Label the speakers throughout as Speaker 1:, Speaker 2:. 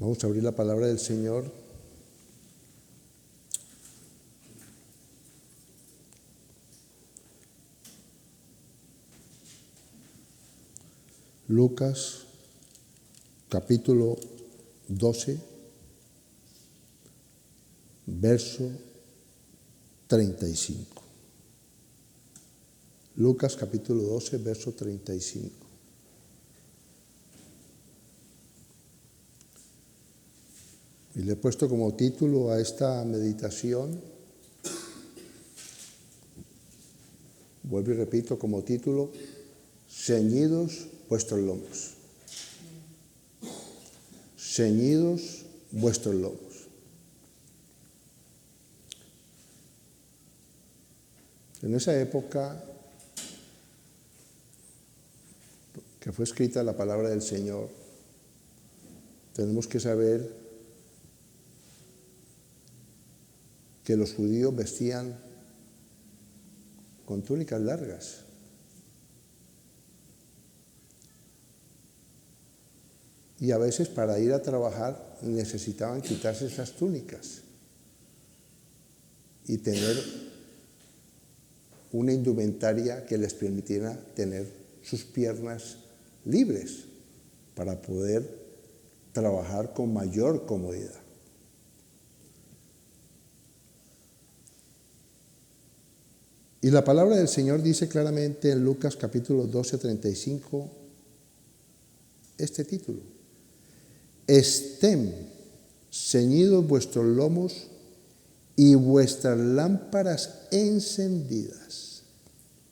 Speaker 1: Vamos a abrir la palabra del Señor. Lucas, capítulo 12, verso 35. Lucas, capítulo 12, verso 35. Y le he puesto como título a esta meditación, vuelvo y repito, como título, ceñidos vuestros lomos. Ceñidos vuestros lomos. En esa época que fue escrita la palabra del Señor, tenemos que saber que los judíos vestían con túnicas largas. Y a veces para ir a trabajar necesitaban quitarse esas túnicas y tener una indumentaria que les permitiera tener sus piernas libres para poder trabajar con mayor comodidad. Y la palabra del Señor dice claramente en Lucas capítulo 12, 35, este título: estén ceñidos vuestros lomos y vuestras lámparas encendidas.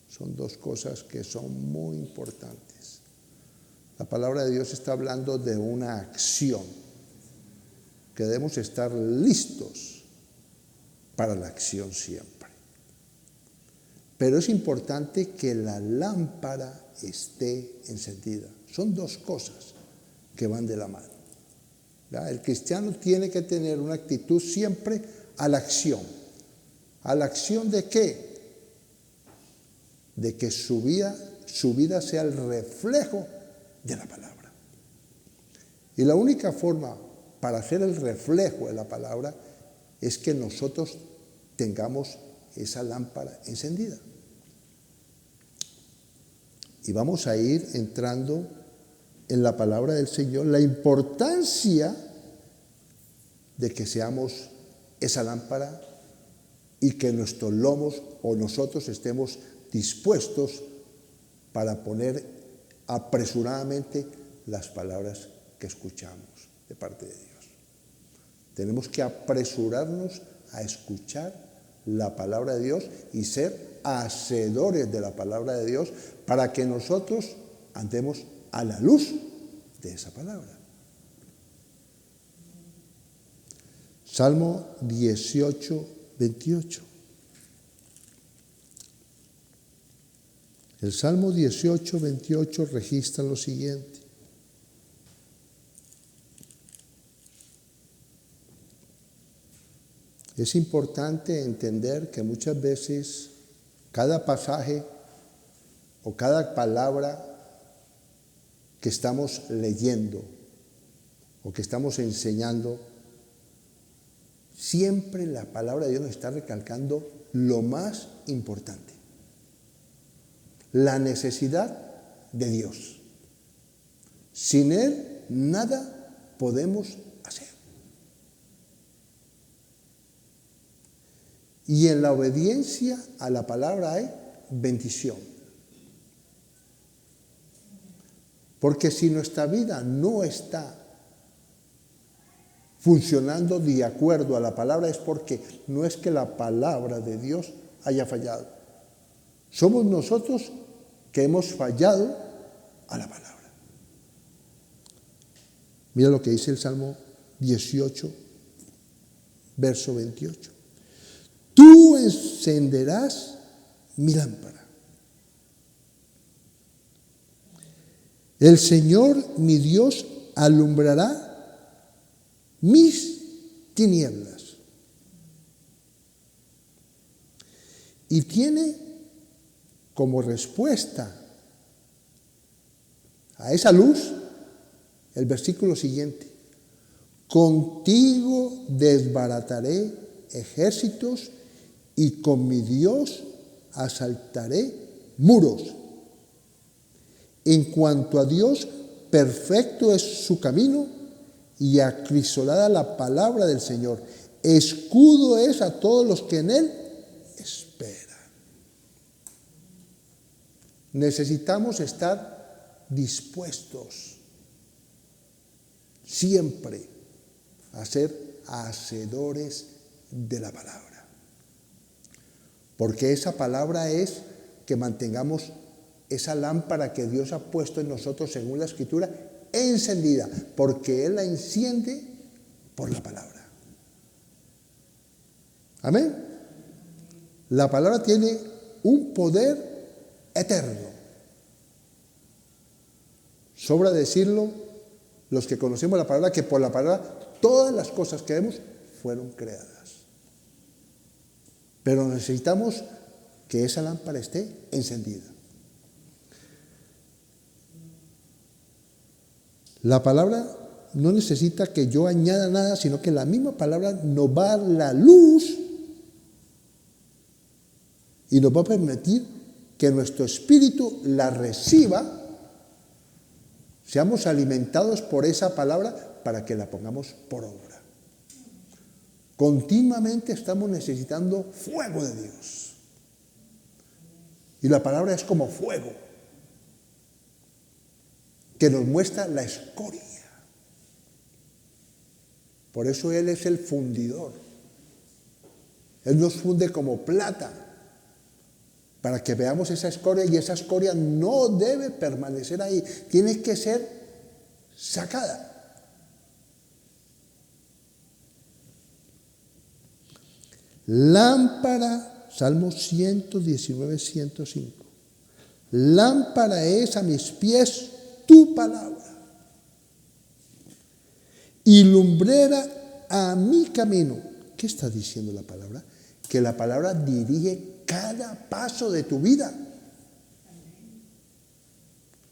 Speaker 1: Son dos cosas que son muy importantes. La palabra de Dios está hablando de una acción, que debemos estar listos para la acción siempre. Pero es importante que la lámpara esté encendida. Son dos cosas que van de la mano. ¿Verdad? El cristiano tiene que tener una actitud siempre a la acción. ¿A la acción de qué? De que su vida sea el reflejo de la palabra. Y la única forma para hacer el reflejo de la palabra es que nosotros tengamos esa lámpara encendida. Y vamos a ir entrando en la palabra del Señor, la importancia de que seamos esa lámpara y que nuestros lomos o nosotros estemos dispuestos para poner apresuradamente las palabras que escuchamos de parte de Dios. Tenemos que apresurarnos a escuchar la palabra de Dios y ser hacedores de la palabra de Dios para que nosotros andemos a la luz de esa palabra. Salmo 18, 28. El Salmo 18, 28 registra lo siguiente: es importante entender que muchas veces cada pasaje o cada palabra que estamos leyendo o que estamos enseñando, siempre la palabra de Dios nos está recalcando lo más importante: la necesidad de Dios. Sin Él nada podemos hacer. Y en la obediencia a la palabra hay bendición. Porque si nuestra vida no está funcionando de acuerdo a la palabra, es porque no es que la palabra de Dios haya fallado. Somos nosotros que hemos fallado a la palabra. Mira lo que dice el Salmo 18, verso 28. Tú encenderás mi lámpara. El Señor, mi Dios, alumbrará mis tinieblas. Y tiene como respuesta a esa luz el versículo siguiente: contigo desbarataré ejércitos y con mi Dios asaltaré muros. En cuanto a Dios, perfecto es su camino y acrisolada la palabra del Señor. Escudo es a todos los que en Él esperan. Necesitamos estar dispuestos siempre a ser hacedores de la palabra. Porque esa palabra es que mantengamos esa lámpara que Dios ha puesto en nosotros según la Escritura encendida, porque Él la enciende por la palabra. Amén. La palabra tiene un poder eterno. Sobra decirlo, los que conocemos la palabra, que por la palabra todas las cosas que vemos fueron creadas. Pero necesitamos que esa lámpara esté encendida. La palabra no necesita que yo añada nada, sino que la misma palabra nos va a dar la luz y nos va a permitir que nuestro espíritu la reciba, seamos alimentados por esa palabra para que la pongamos por obra. Continuamente estamos necesitando fuego de Dios. Y la palabra es como fuego que nos muestra la escoria. Por eso Él es el fundidor. Él nos funde como plata para que veamos esa escoria, y esa escoria no debe permanecer ahí, tiene que ser sacada. Lámpara, Salmo 119, 105. Lámpara es a mis pies tu palabra y lumbrera a mi camino. ¿Qué está diciendo la palabra? Que la palabra dirige cada paso de tu vida.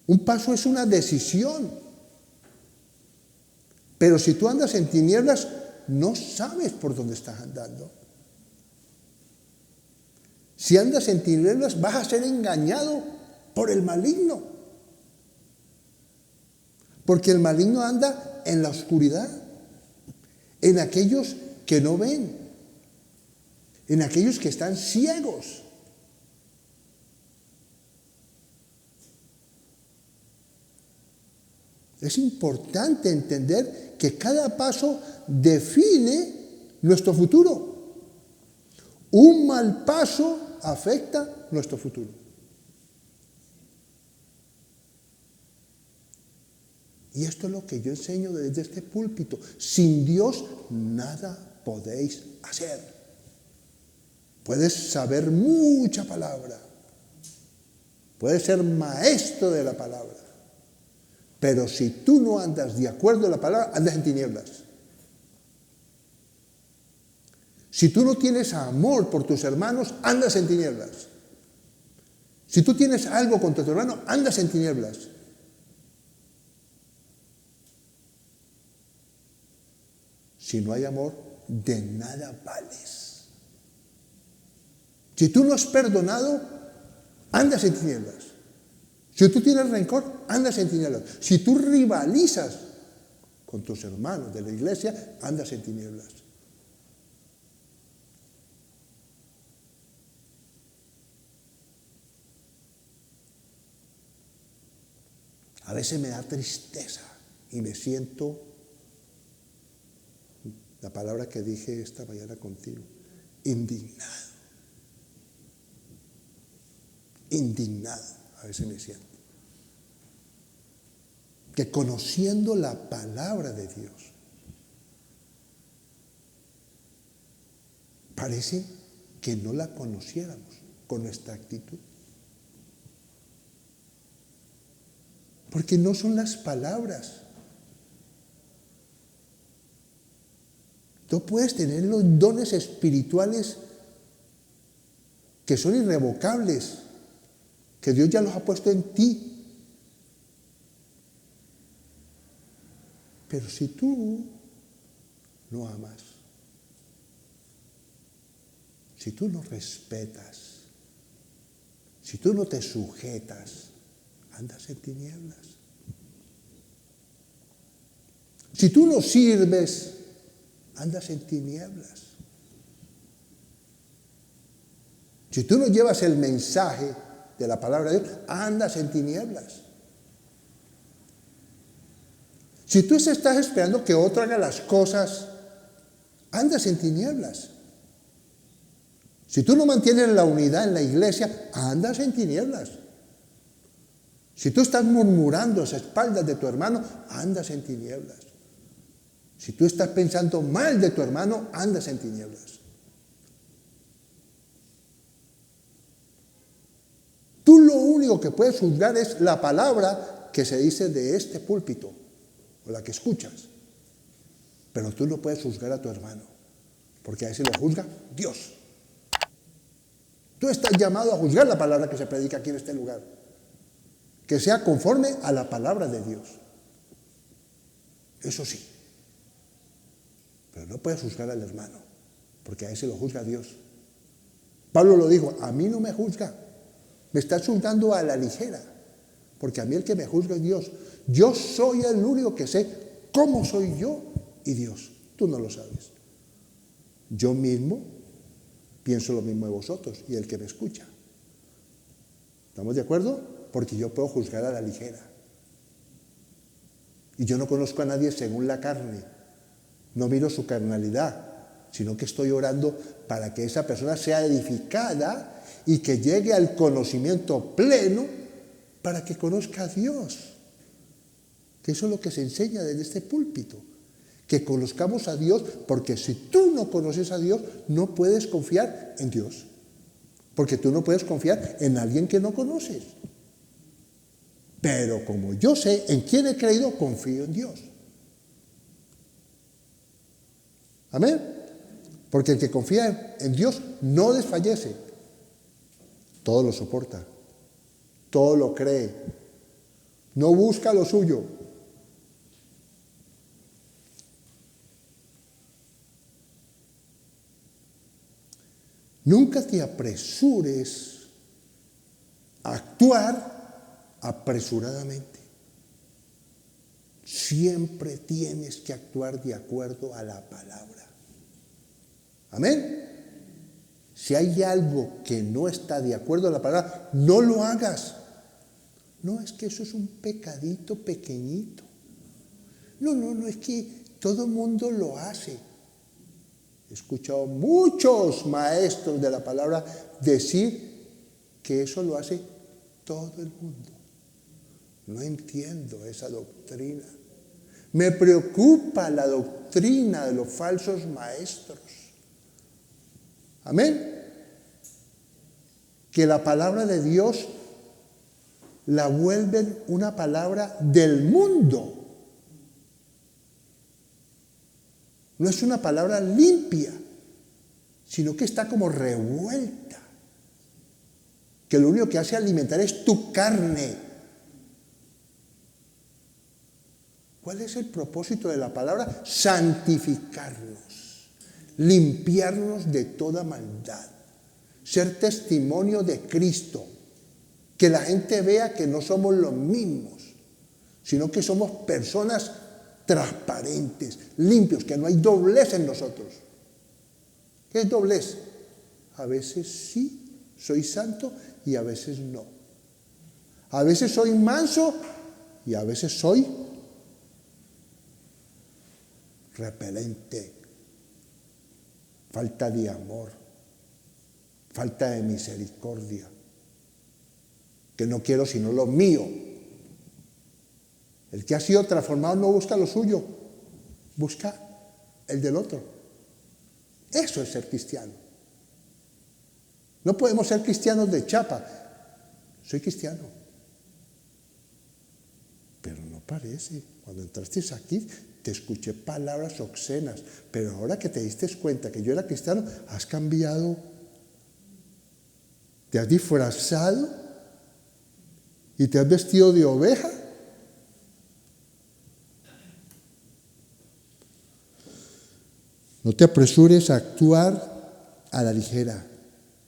Speaker 1: Un paso es una decisión. Pero si tú andas en tinieblas, no sabes por dónde estás andando. Si andas en tinieblas, vas a ser engañado por el maligno. Porque el maligno anda en la oscuridad, en aquellos que no ven, en aquellos que están ciegos. Es importante entender que cada paso define nuestro futuro. Un mal paso afecta nuestro futuro. Y esto es lo que yo enseño desde este púlpito. Sin Dios nada podéis hacer. Puedes saber mucha palabra. Puedes ser maestro de la palabra. Pero si tú no andas de acuerdo a la palabra, andas en tinieblas. Si tú no tienes amor por tus hermanos, andas en tinieblas. Si tú tienes algo contra tu hermano, andas en tinieblas. Si no hay amor, de nada vales. Si tú no has perdonado, andas en tinieblas. Si tú tienes rencor, andas en tinieblas. Si tú rivalizas con tus hermanos de la iglesia, andas en tinieblas. A veces me da tristeza y me siento, la palabra que dije esta mañana contigo, indignado. Indignado, a veces me siento. Que conociendo la palabra de Dios, parece que no la conociéramos con nuestra actitud. Porque no son las palabras. Tú puedes tener los dones espirituales que son irrevocables, que Dios ya los ha puesto en ti. Pero si tú no amas. Si tú no respetas, si tú no te sujetas, andas en tinieblas. Si tú no sirves, andas en tinieblas. Si tú no llevas el mensaje de la palabra de Dios, andas en tinieblas. Si tú estás esperando que otro haga las cosas, andas en tinieblas. Si tú no mantienes la unidad en la iglesia, andas en tinieblas. Si tú estás murmurando a las espaldas de tu hermano, andas en tinieblas. Si tú estás pensando mal de tu hermano, andas en tinieblas. Tú lo único que puedes juzgar es la palabra que se dice de este púlpito, o la que escuchas. Pero tú no puedes juzgar a tu hermano, porque a ese lo juzga Dios. Tú estás llamado a juzgar la palabra que se predica aquí en este lugar, que sea conforme a la palabra de Dios. Eso sí. Pero no puedes juzgar al hermano, porque a ese lo juzga Dios. Pablo lo dijo, a mí no me juzga, me estás juzgando a la ligera, porque a mí el que me juzga es Dios. Yo soy el único que sé cómo soy yo y Dios. Tú no lo sabes. Yo mismo pienso lo mismo de vosotros y el que me escucha. ¿Estamos de acuerdo? Porque yo puedo juzgar a la ligera. Y yo no conozco a nadie según la carne. No miro su carnalidad, sino que estoy orando para que esa persona sea edificada y que llegue al conocimiento pleno para que conozca a Dios. Que eso es lo que se enseña desde este púlpito. Que conozcamos a Dios, porque si tú no conoces a Dios, no puedes confiar en Dios. Porque tú no puedes confiar en alguien que no conoces. Pero como yo sé en quién he creído, confío en Dios. Amén. Porque el que confía en Dios no desfallece. Todo lo soporta. Todo lo cree. No busca lo suyo. Nunca te apresures a actuar apresuradamente. Siempre tienes que actuar de acuerdo a la palabra. Amén. Si hay algo que no está de acuerdo a la palabra, no lo hagas. No, es que eso es un pecadito pequeñito. No, es que todo el mundo lo hace. He escuchado muchos maestros de la palabra decir que eso lo hace todo el mundo. No entiendo esa doctrina. Me preocupa la doctrina de los falsos maestros. Amén. Que la palabra de Dios la vuelven una palabra del mundo. No es una palabra limpia, sino que está como revuelta. Que lo único que hace alimentar es tu carne. ¿Cuál es el propósito de la palabra? Santificarnos, limpiarnos de toda maldad, ser testimonio de Cristo, que la gente vea que no somos los mismos, sino que somos personas transparentes, limpios, que no hay doblez en nosotros. ¿Qué es doblez? A veces sí, soy santo y a veces no. A veces soy manso y a veces soy repelente, falta de amor, falta de misericordia, que no quiero sino lo mío. El que ha sido transformado no busca lo suyo, busca el del otro. Eso es ser cristiano. No podemos ser cristianos de chapa. Soy cristiano. Pero no parece. Cuando entraste aquí te escuché palabras obscenas, pero ahora que te diste cuenta que yo era cristiano, has cambiado. Te has disfrazado y te has vestido de oveja. No te apresures a actuar a la ligera,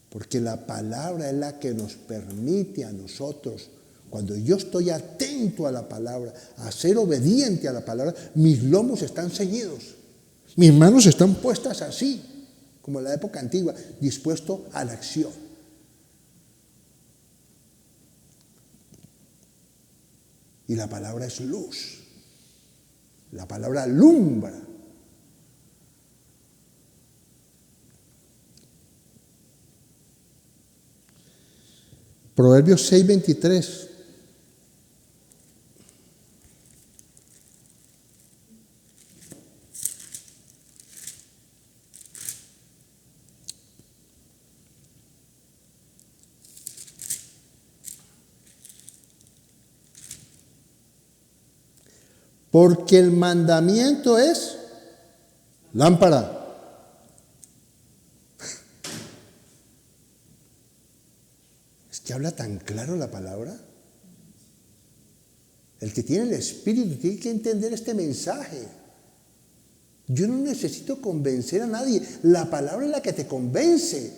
Speaker 1: porque la palabra es la que nos permite a nosotros, cuando yo estoy atento a la palabra, a ser obediente a la palabra, mis lomos están ceñidos, mis manos están puestas así, como en la época antigua, dispuesto a la acción. Y la palabra es luz, la palabra alumbra. Proverbios 6:23. Porque el mandamiento es lámpara. Es que habla tan claro la palabra. El que tiene el Espíritu tiene que entender este mensaje. Yo no necesito convencer a nadie. La palabra es la que te convence.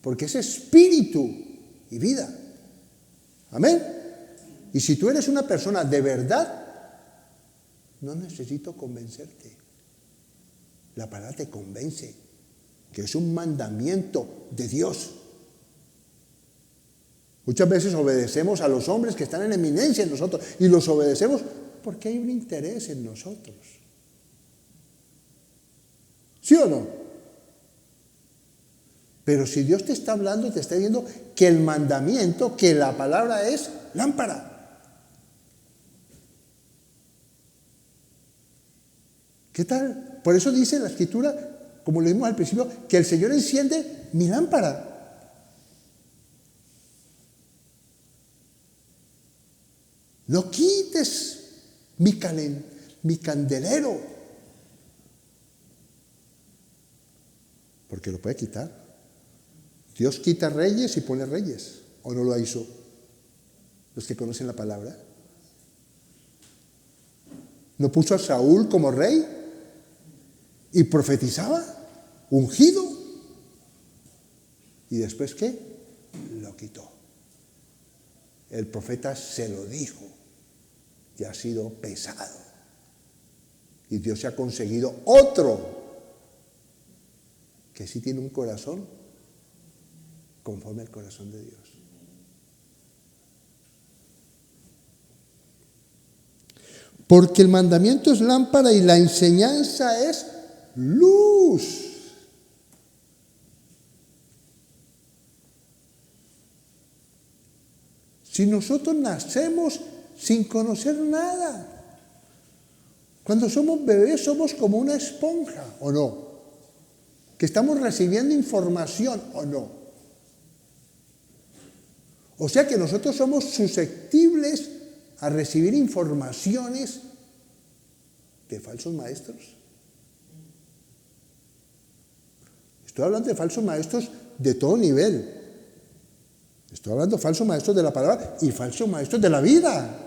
Speaker 1: Porque es espíritu y vida. Amén. Y si tú eres una persona de verdad, no necesito convencerte. La palabra te convence, que es un mandamiento de Dios. Muchas veces obedecemos a los hombres que están en eminencia en nosotros y los obedecemos porque hay un interés en nosotros. ¿Sí o no? Pero si Dios te está hablando, te está diciendo que el mandamiento, que la palabra es lámpara. ¿Qué tal? Por eso dice la Escritura, como lo vimos al principio, que el Señor enciende mi lámpara. No quites mi candelero, porque lo puede quitar. Dios quita reyes y pone reyes, ¿o no lo hizo? Los que conocen la palabra. ¿No puso a Saúl como rey? Y profetizaba, ungido. ¿Y después qué? Lo quitó. El profeta se lo dijo, que ha sido pesado. Y Dios se ha conseguido otro, que sí tiene un corazón conforme al corazón de Dios. Porque el mandamiento es lámpara y la enseñanza es luz. Si nosotros nacemos sin conocer nada, cuando somos bebés somos como una esponja, ¿o no? Que estamos recibiendo información, ¿o no? O sea que nosotros somos susceptibles a recibir informaciones de falsos maestros. Estoy hablando de falsos maestros de todo nivel. Estoy hablando de falsos maestros de la palabra y falsos maestros de la vida.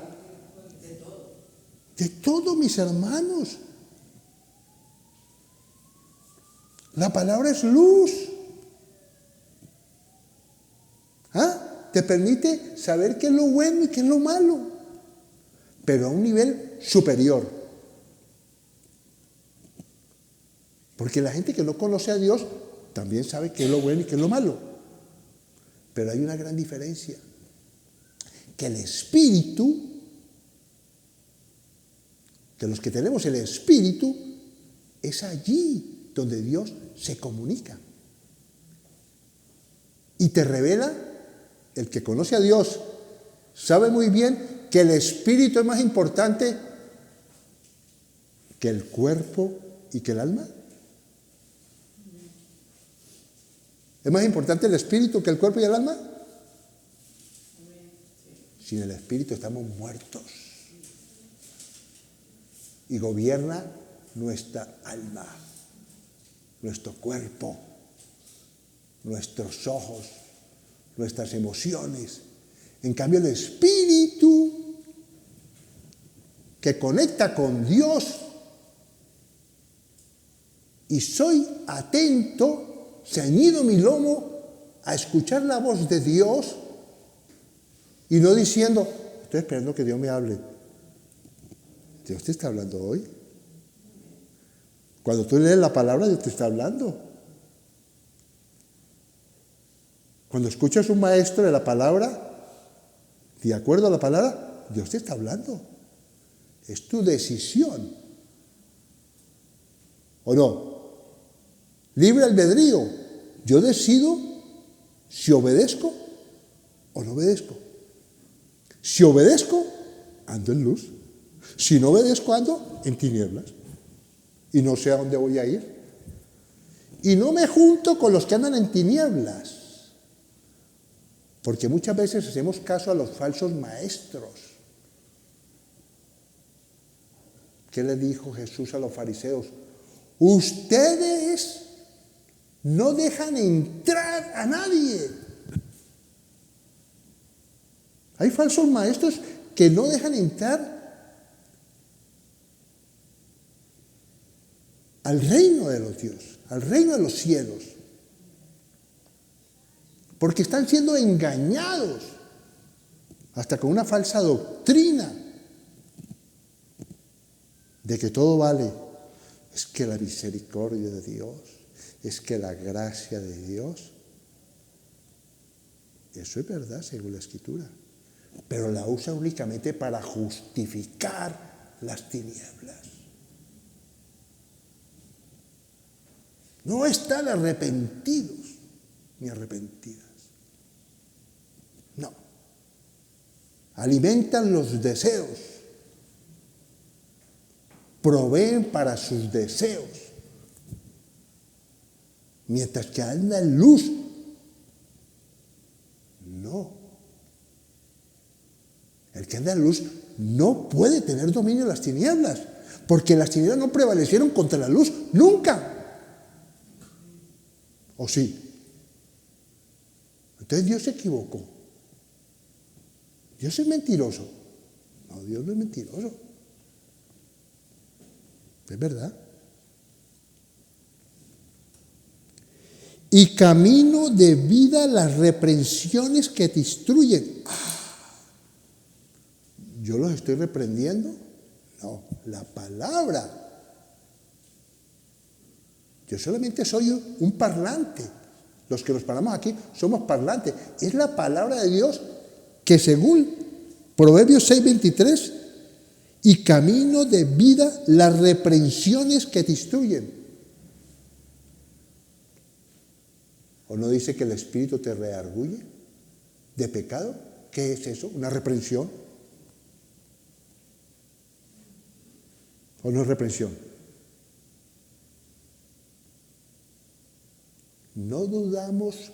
Speaker 1: De todo, mis hermanos. La palabra es luz. ¿Ah? Te permite saber qué es lo bueno y qué es lo malo, pero a un nivel superior. Porque la gente que no conoce a Dios también sabe qué es lo bueno y qué es lo malo. Pero hay una gran diferencia, que el Espíritu, de los que tenemos el Espíritu, es allí donde Dios se comunica. Y te revela, el que conoce a Dios, sabe muy bien que el Espíritu es más importante que el cuerpo y que el alma. ¿Es más importante el espíritu que el cuerpo y el alma? Sin el espíritu estamos muertos. Y gobierna nuestra alma, nuestro cuerpo, nuestros ojos, nuestras emociones. En cambio, el espíritu que conecta con Dios y soy atento, ceñido mi lomo a escuchar la voz de Dios y no diciendo, estoy esperando que Dios me hable. Dios te está hablando hoy. Cuando tú lees la palabra, Dios te está hablando. Cuando escuchas un maestro de la palabra, de acuerdo a la palabra, Dios te está hablando. Es tu decisión. ¿O no? Libre albedrío. Yo decido si obedezco o no obedezco. Si obedezco, ando en luz. Si no obedezco, ando en tinieblas. Y no sé a dónde voy a ir. Y no me junto con los que andan en tinieblas. Porque muchas veces hacemos caso a los falsos maestros. ¿Qué le dijo Jesús a los fariseos? Ustedes no dejan entrar a nadie. Hay falsos maestros que no dejan entrar al reino de los dioses, al reino de los cielos. Porque están siendo engañados, hasta con una falsa doctrina de que todo vale. Es que la misericordia de Dios, es que la gracia de Dios. Eso es verdad según la Escritura, pero la usa únicamente para justificar las tinieblas. No están arrepentidos ni arrepentidas. No. Alimentan los deseos. Proveen para sus deseos. Mientras que anda en luz. No. El que anda en luz no puede tener dominio de las tinieblas. Porque las tinieblas no prevalecieron contra la luz. Nunca. ¿O sí? Entonces Dios se equivocó. Dios es mentiroso. No, Dios no es mentiroso. Es verdad. Y camino de vida las reprensiones que te instruyen. ¿Yo los estoy reprendiendo? No, la palabra. Yo solamente soy un parlante. Los que nos paramos aquí somos parlantes. Es la palabra de Dios que según Proverbios 6:23, y camino de vida las reprensiones que te instruyen. ¿O no dice que el Espíritu te redarguye de pecado? ¿Qué es eso? ¿Una reprensión? ¿O no es reprensión? No dudamos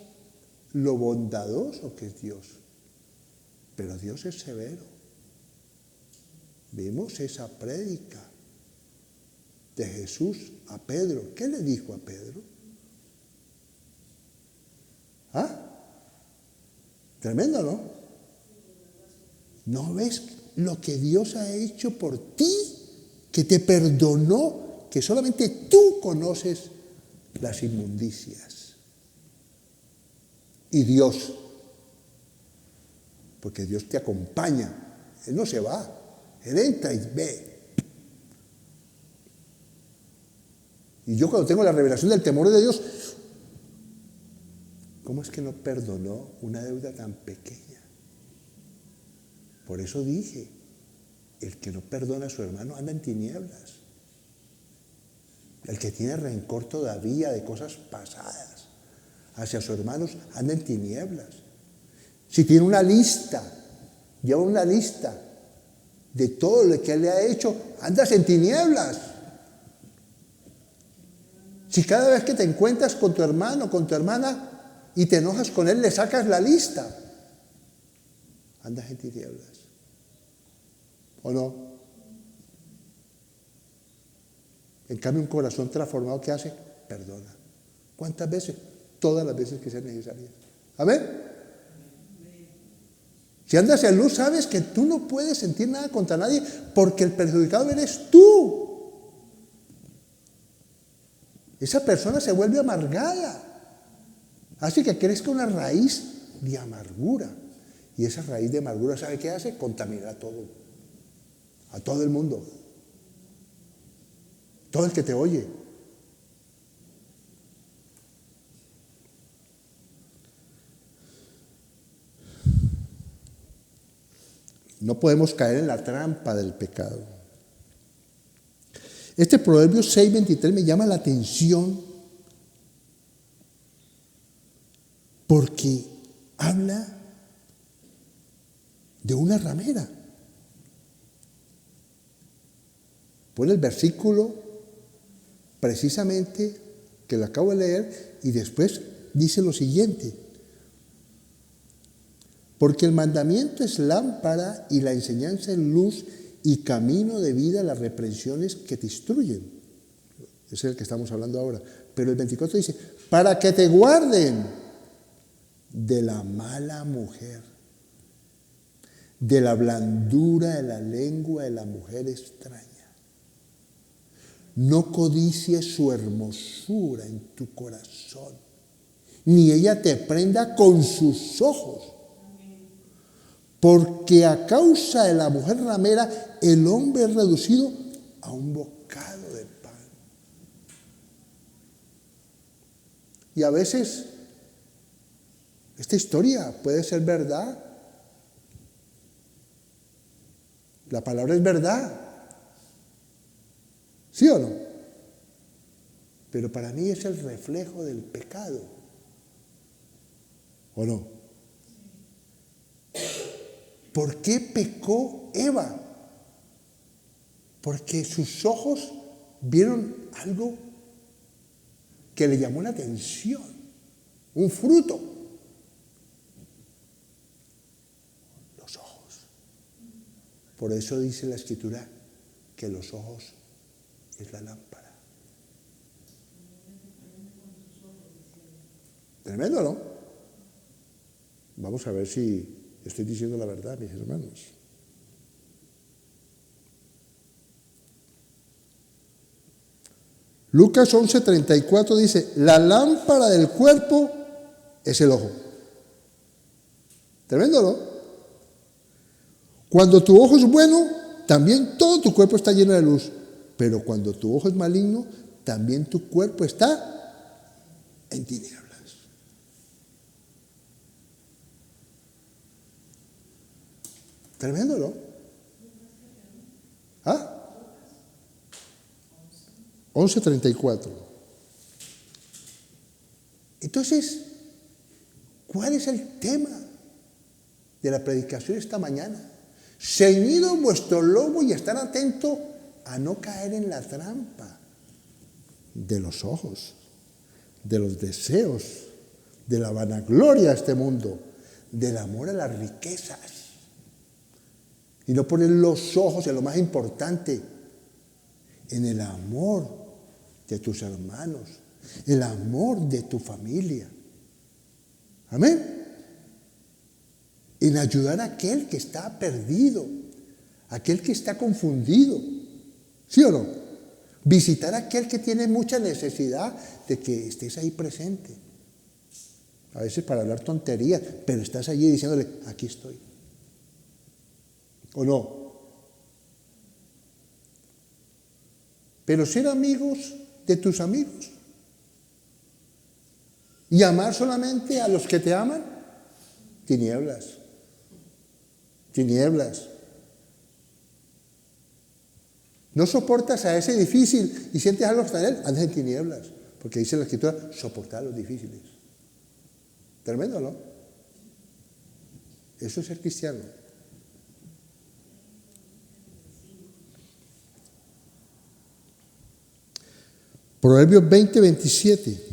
Speaker 1: lo bondadoso que es Dios, pero Dios es severo. Vimos esa prédica de Jesús a Pedro. ¿Qué le dijo a Pedro? Tremendo, ¿no? ¿No ves lo que Dios ha hecho por ti? Que te perdonó, que solamente tú conoces las inmundicias. Y Dios, porque Dios te acompaña, Él no se va, Él entra y ve. Y yo cuando tengo la revelación del temor de Dios, ¿cómo es que no perdonó una deuda tan pequeña? Por eso dije, el que no perdona a su hermano anda en tinieblas. El que tiene rencor todavía de cosas pasadas hacia sus hermanos anda en tinieblas. Si tiene una lista, lleva una lista de todo lo que él le ha hecho, andas en tinieblas. Si cada vez que te encuentras con tu hermano, con tu hermana, y te enojas con él, le sacas la lista, andas en tinieblas. ¿O no? En cambio, un corazón transformado, ¿qué hace? Perdona. ¿Cuántas veces? Todas las veces que sean necesarias. ¿Amén? Si andas en luz, sabes que tú no puedes sentir nada contra nadie porque el perjudicado eres tú. esa persona se vuelve amargada. Hace que crezca una raíz de amargura. Y esa raíz de amargura, ¿sabe qué hace? Contaminar a todo el mundo. Todo el que te oye. No podemos caer en la trampa del pecado. Este Proverbio 6:23 me llama la atención porque habla de una ramera. Pone el versículo precisamente que lo acabo de leer y después dice lo siguiente: porque el mandamiento es lámpara y la enseñanza es luz y camino de vida a las reprensiones que te instruyen. Ese es el que estamos hablando ahora. Pero el 24 dice, para que te guarden de la mala mujer, de la blandura de la lengua de la mujer extraña. No codicies su hermosura en tu corazón, ni ella te prenda con sus ojos. Porque a causa de la mujer ramera, el hombre es reducido a un bocado de pan. Y a veces esta historia puede ser verdad. La palabra es verdad. ¿Sí o no? Pero para mí es el reflejo del pecado. ¿O no? ¿Por qué pecó Eva? Porque sus ojos vieron algo que le llamó la atención, un fruto. Los ojos. Por eso dice la Escritura que los ojos es la lámpara. Tremendo, ¿no? Vamos a ver si estoy diciendo la verdad, mis hermanos. Lucas 11:34 dice, la lámpara del cuerpo es el ojo. Tremendo, ¿no? Cuando tu ojo es bueno, también todo tu cuerpo está lleno de luz. Pero cuando tu ojo es maligno, también tu cuerpo está en tinieblas. Tremendo, ¿no? ¿Ah? 11:34. Entonces, ¿cuál es el tema de la predicación esta mañana? Ceñido vuestro lomo y estar atento a no caer en la trampa de los ojos, de los deseos, de la vanagloria de este mundo, del amor a las riquezas. Y no poner los ojos en lo más importante, en el amor de tus hermanos, el amor de tu familia. Amén. En ayudar a aquel que está perdido, aquel que está confundido. ¿Sí o no? Visitar a aquel que tiene mucha necesidad de que estés ahí presente. A veces para hablar tonterías, pero estás allí diciéndole, aquí estoy. ¿O no? Pero ser amigos de tus amigos y amar solamente a los que te aman, tinieblas, tinieblas. No soportas a ese difícil y sientes algo hasta él, andas en tinieblas, porque dice la Escritura, soportar a los difíciles. Tremendo, ¿no? Eso es ser cristiano. Proverbios 20:27.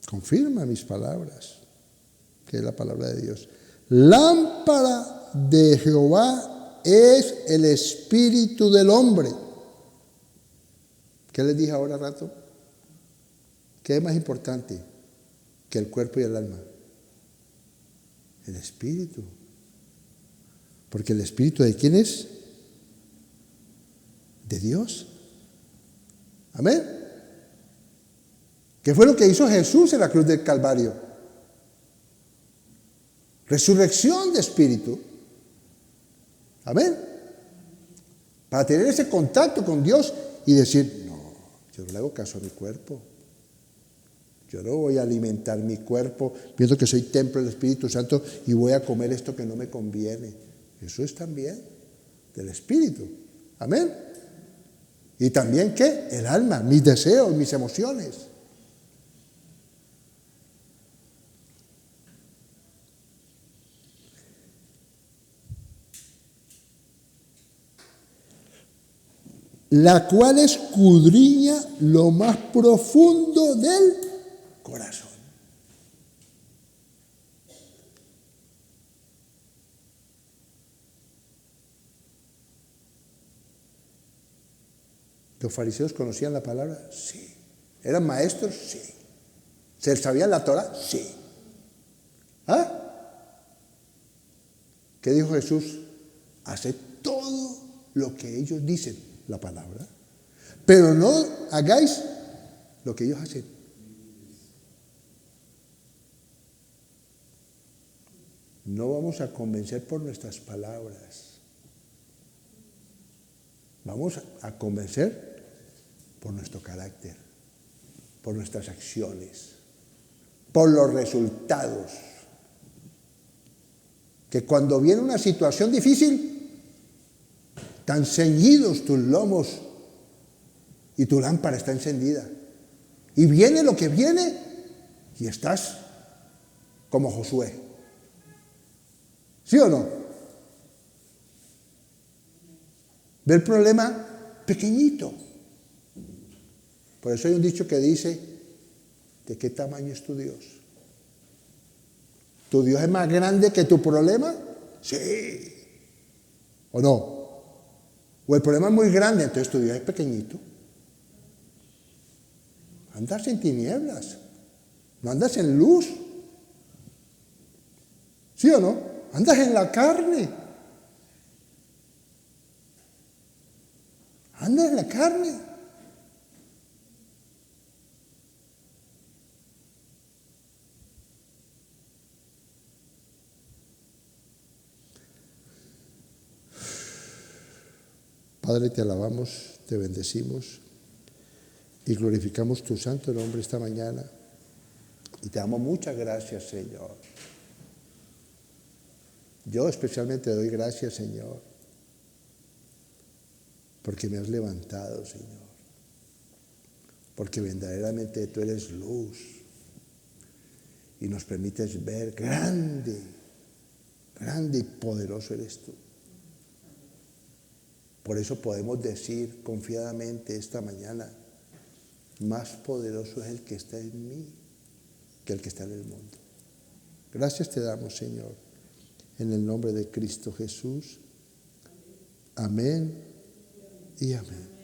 Speaker 1: Confirma mis palabras, que es la palabra de Dios. Lámpara de Jehová es el espíritu del hombre. ¿Qué les dije ahora rato? ¿Qué es más importante que el cuerpo y el alma? El espíritu. Porque el espíritu ¿de quién es? De Dios. Amén. ¿Qué fue lo que hizo Jesús en la cruz del Calvario? Resurrección de espíritu. Amén. Para tener ese contacto con Dios y decir, no, yo no le hago caso a mi cuerpo. Yo no voy a alimentar mi cuerpo viendo que soy templo del Espíritu Santo y voy a comer esto que no me conviene. Eso es también del Espíritu. Amén. Y también, ¿qué? El alma, mis deseos, mis emociones. La cual escudriña lo más profundo del corazón. ¿Los fariseos conocían la palabra? Sí. ¿Eran maestros? Sí. ¿Se sabían la Torah? Sí. ¿Ah? ¿Qué dijo Jesús? Haced todo lo que ellos dicen, la palabra, pero no hagáis lo que ellos hacen. No vamos a convencer por nuestras palabras. Vamos a convencer por nuestro carácter, por nuestras acciones, por los resultados. Que cuando viene una situación difícil, tan ceñidos tus lomos y tu lámpara está encendida. Y viene lo que viene y estás como Josué. ¿Sí o no? Ve el problema pequeñito. Por eso hay un dicho que dice, ¿de qué tamaño es tu Dios? ¿Tu Dios es más grande que tu problema? Sí. ¿O no? O el problema es muy grande, entonces tu Dios es pequeñito. Andas en tinieblas, no andas en luz. ¿Sí o no? Andas en la carne. Andas en la carne. Padre, te alabamos, te bendecimos y glorificamos tu santo nombre esta mañana. Y te damos muchas gracias, Señor. Yo especialmente doy gracias, Señor, porque me has levantado, Señor. Porque verdaderamente tú eres luz y nos permites ver grande, grande y poderoso eres tú. Por eso podemos decir confiadamente esta mañana, más poderoso es el que está en mí que el que está en el mundo. Gracias te damos, Señor, en el nombre de Cristo Jesús. Amén y amén.